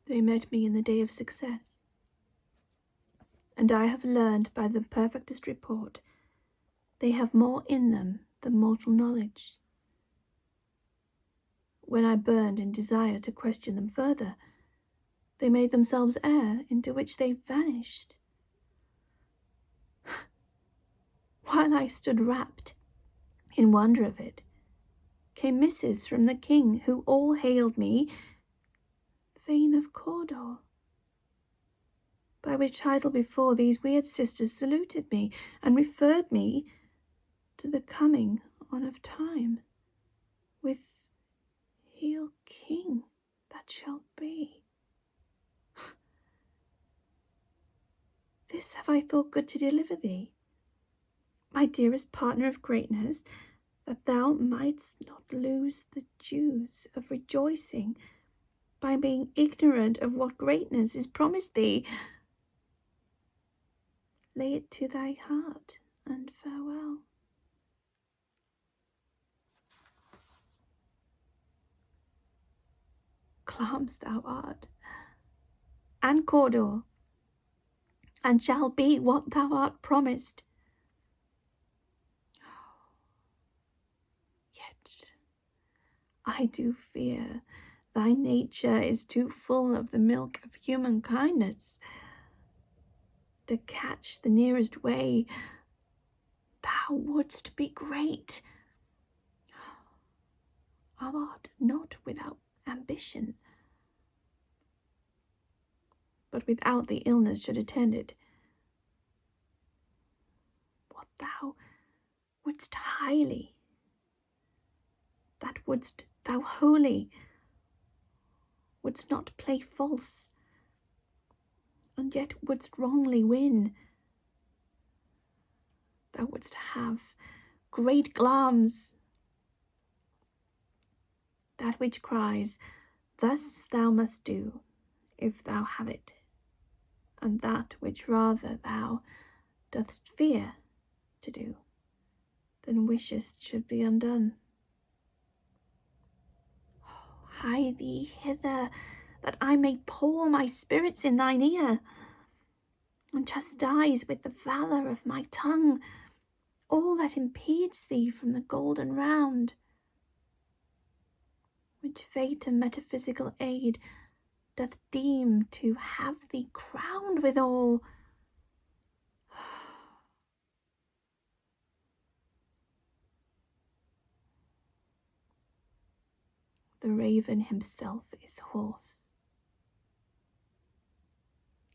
They met me in the day of success, and I have learned by the perfectest report they have more in them than mortal knowledge. When I burned in desire to question them further, they made themselves air into which they vanished. While I stood rapt in wonder of it, came missives from the king, who all hailed me Thane of Cawdor, by which title before these weird sisters saluted me and referred me to the coming on of time, with Heel King that shall be. This have I thought good to deliver thee, my dearest partner of greatness, that thou mightst not lose the dues of rejoicing by being ignorant of what greatness is promised thee. Lay it to thy heart, and farewell. Clams thou art, and Cawdor, and shall be what thou art promised. Yet I do fear thy nature is too full of the milk of human kindness to catch the nearest way. Thou wouldst be great. Thou art not without ambition, but without the illness should attend it. What thou wouldst highly, that wouldst thou wholly, wouldst not play false, and yet wouldst wrongly win. Thou wouldst have great glams, that which cries, thus thou must do, if thou have it, and that which rather thou dost fear to do, than wishest should be undone. Hie thee hither, that I may pour my spirits in thine ear, and chastise with the valour of my tongue all that impedes thee from the golden round, which fate and metaphysical aid doth deem to have thee crowned withal. The raven himself is hoarse,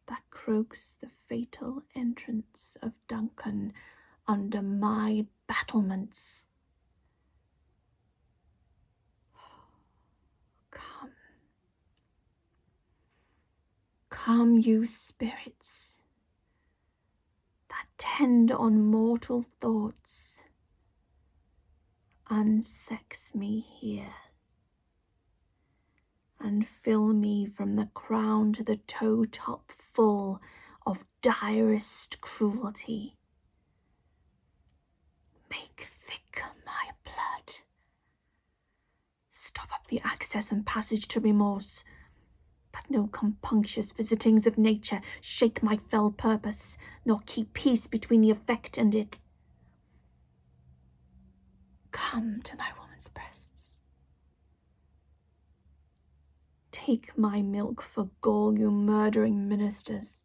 that croaks the fatal entrance of Duncan under my battlements. Come, you spirits that tend on mortal thoughts, unsex me here, and fill me from the crown to the toe top full of direst cruelty. Make thick my blood. Stop up the access and passage to remorse, that no compunctious visitings of nature shake my fell purpose, nor keep peace between the effect and it. Come to my woman's breasts. Take my milk for gall, you murdering ministers.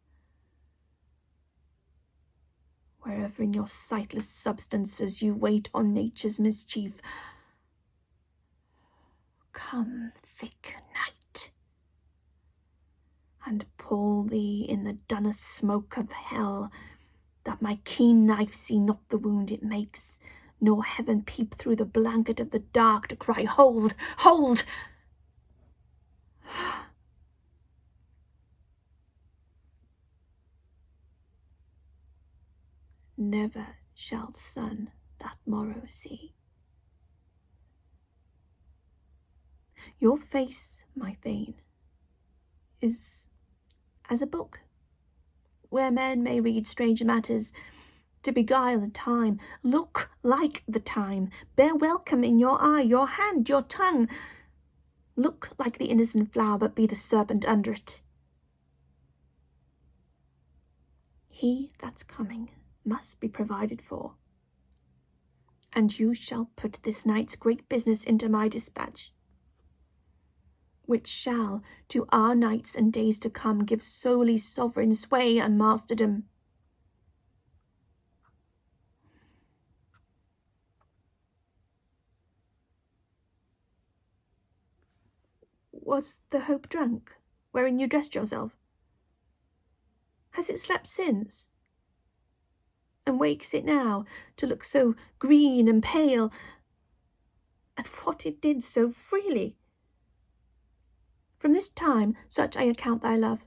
Wherever in your sightless substances you wait on nature's mischief, come, thick night, and pull thee in the dunnest smoke of hell, that my keen knife see not the wound it makes, nor heaven peep through the blanket of the dark to cry, hold, hold! Never shall sun that morrow see. Your face, my Thane, is as a book, where men may read strange matters to beguile the time. Look like the time, bear welcome in your eye, your hand, your tongue. look like the innocent flower, but be the serpent under it. He that's coming must be provided for, and you shall put this night's great business into my dispatch, which shall to our nights and days to come give solely sovereign sway and masterdom. Was the hope drunk, wherein you dressed yourself? Has it slept since? And wakes it now to look so green and pale? And what it did so freely? From this time such I account thy love.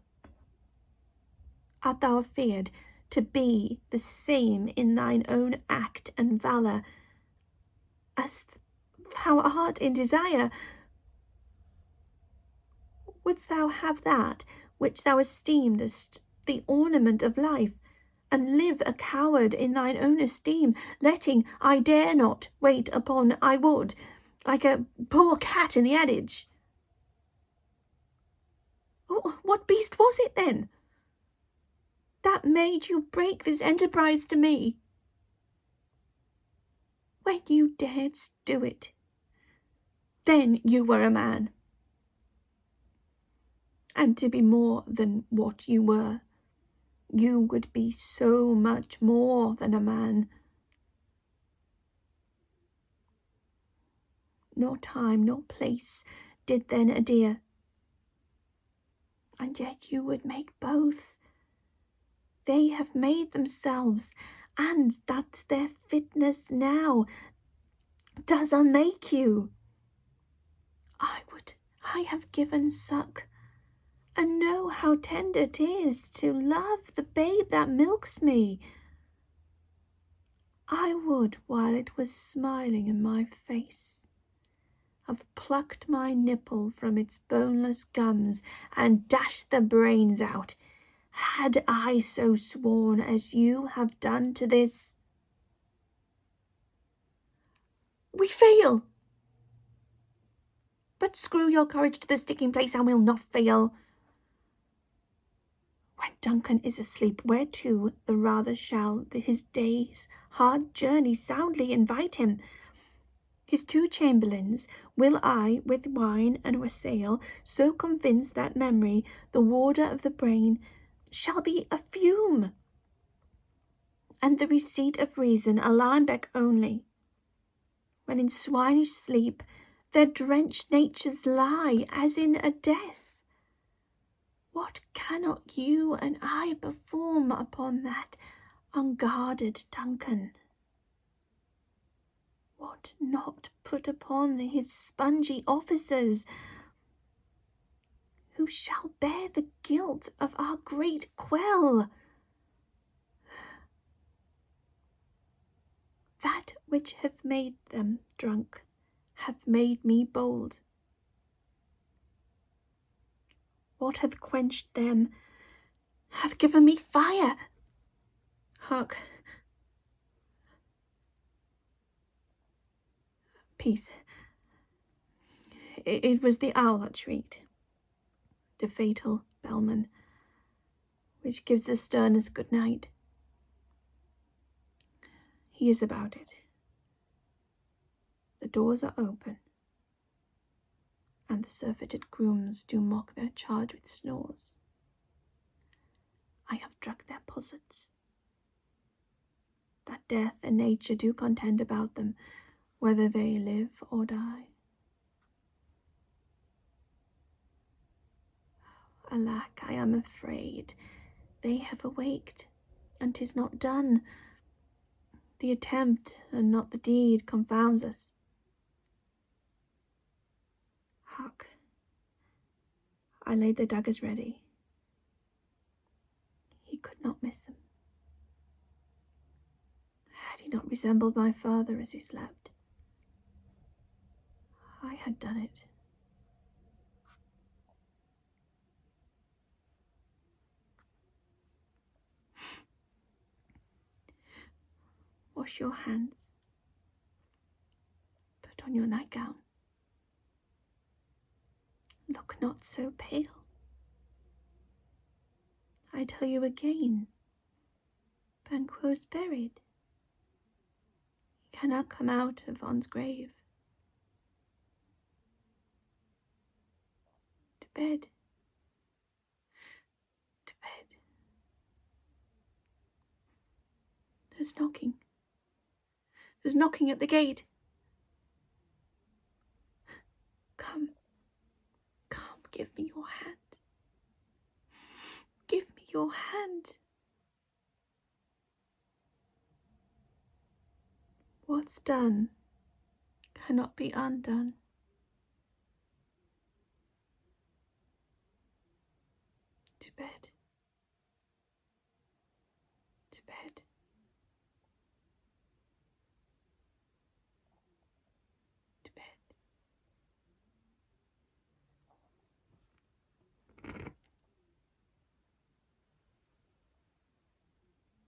Art thou afeard to be the same in thine own act and valour as thou art in desire? Wouldst thou have that which thou esteemedst the ornament of life, and live a coward in thine own esteem, letting I dare not wait upon I would, like a poor cat in the adage? Oh, what beast was it then that made you break this enterprise to me? When you dared do it, then you were a man. And to be more than what you were, you would be so much more than a man. Nor time nor place did then adhere, and yet you would make both. They have made themselves, and that their fitness now does unmake you. I have given suck, and know how tender it is to love the babe that milks me. I would, while it was smiling in my face, have plucked my nipple from its boneless gums and dashed the brains out, had I so sworn as you have done to this. We fail. But screw your courage to the sticking place, and we'll not fail. When Duncan is asleep, whereto the rather shall his day's hard journey soundly invite him. His 2 chamberlains will I with wine and wassail so convince that memory, the warder of the brain, shall be a fume, and the receipt of reason a limebeck only. When in swinish sleep their drenched natures lie as in a death, what cannot you and I perform upon that unguarded Duncan? What not put upon his spongy officers, who shall bear the guilt of our great quell? That which hath made them drunk hath made me bold. What hath quenched them hath given me fire. Hark! Peace. It was the owl that shrieked, the fatal bellman, which gives the sternest good night. He is about it. The doors are open, and the surfeited grooms do mock their charge with snores. I have drunk their possets, that death and nature do contend about them, whether they live or die. Alack, I am afraid they have awaked, and 'tis not done. The attempt and not the deed confounds us. Hark! I laid the daggers ready. He could not miss them. Had he not resembled my father as he slept, I had done it. Wash your hands. Put on your nightgown. Look not so pale. I tell you again, Banquo's buried. He cannot come out of Von's grave. To bed. To bed. There's knocking. There's knocking at the gate. Come. Come, give me your hand. Give me your hand. What's done cannot be undone.